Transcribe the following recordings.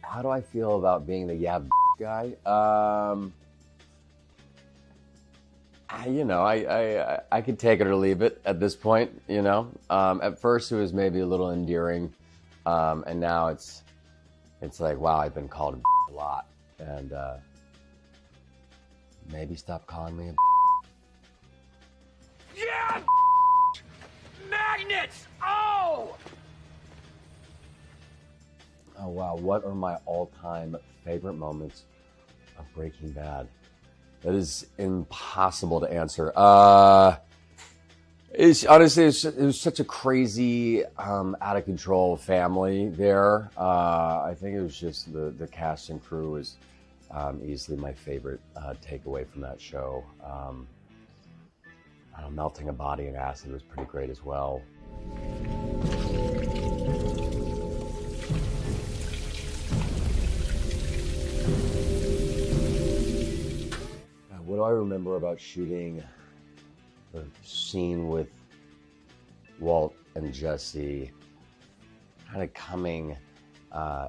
How do I feel about being the guy? I could take it or leave it at this point. At first it was maybe a little endearing, and now it's like, wow, I've been called a lot, and maybe stop calling me a. Yeah, magnets. Oh. Oh wow, what are my all-time favorite moments of Breaking Bad? That is impossible to answer. It was such a crazy, out of control family there. I think it was just the cast and crew was easily my favorite takeaway from that show. Melting a body in acid was pretty great as well. What do I remember about shooting the scene with Walt and Jesse kind of coming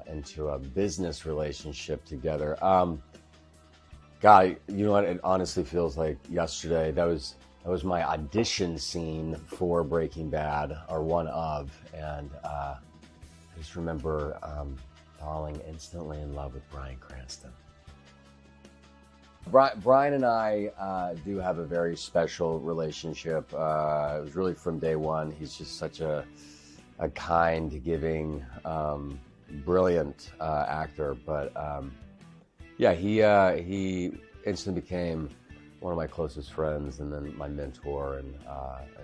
into a business relationship together? God, you know what? It honestly feels like yesterday. That was my audition scene for Breaking Bad, or one of, and I just remember falling instantly in love with Bryan Cranston. Bryan and I do have a very special relationship. It was really from day one. He's just such a kind, giving, brilliant actor. But yeah, he instantly became one of my closest friends, and then my mentor, and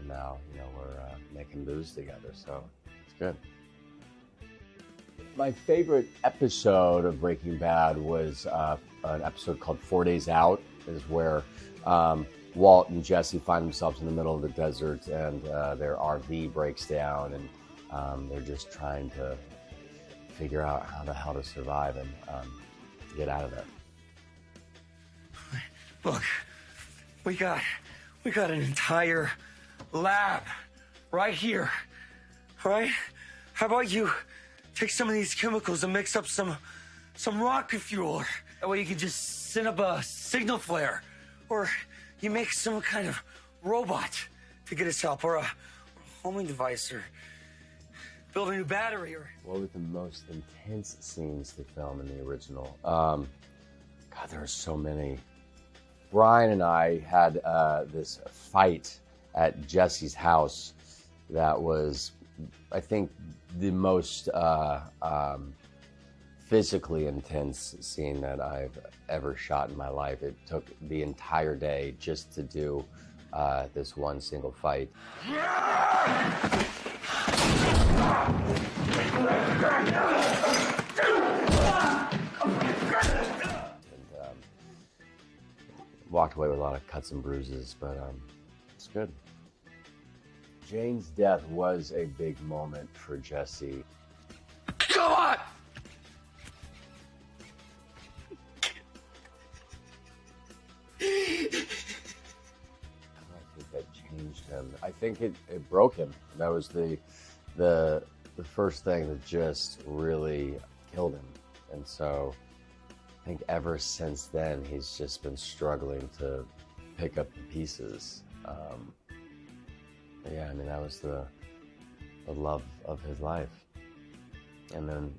now we're making moves together. So it's good. My favorite episode of Breaking Bad was an episode called 4 Days Out, is where Walt and Jesse find themselves in the middle of the desert, and their RV breaks down, and they're just trying to figure out how the hell to survive and get out of there. Look, we got an entire lab right here. All right? How about you take some of these chemicals and mix up some rocket fuel? That way you can just send up a signal flare. Or you make some kind of robot to get us help, or a homing device, or build a new battery. Or what were the most intense scenes to film in the original? God, there are so many. Bryan and I had this fight at Jesse's house that was, I think, the most physically intense scene that I've ever shot in my life. It took the entire day just to do this one single fight. Walked away with a lot of cuts and bruises, but it's good. Jane's death was a big moment for Jesse. come on! I think that changed him. I think it broke him. That was the first thing that just really killed him. And so I think ever since then, he's just been struggling to pick up the pieces. Yeah, I mean, that was the love of his life. And then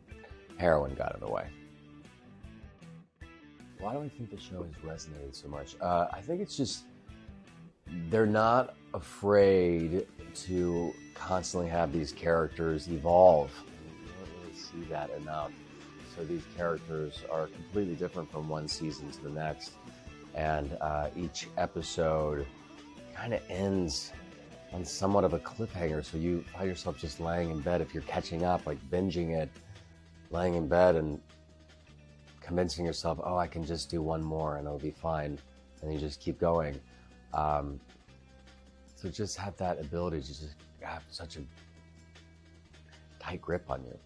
heroin got in the way. Why do I think the show has resonated so much? I think it's just they're not afraid to constantly have these characters evolve. You don't really see that enough. So these characters are completely different from one season to the next. And each episode kind of ends on somewhat of a cliffhanger. So you find yourself just laying in bed, if you're catching up, like binging it, laying in bed and convincing yourself, oh, I can just do one more and it'll be fine. And you just keep going. So just have that ability to just have such a tight grip on you.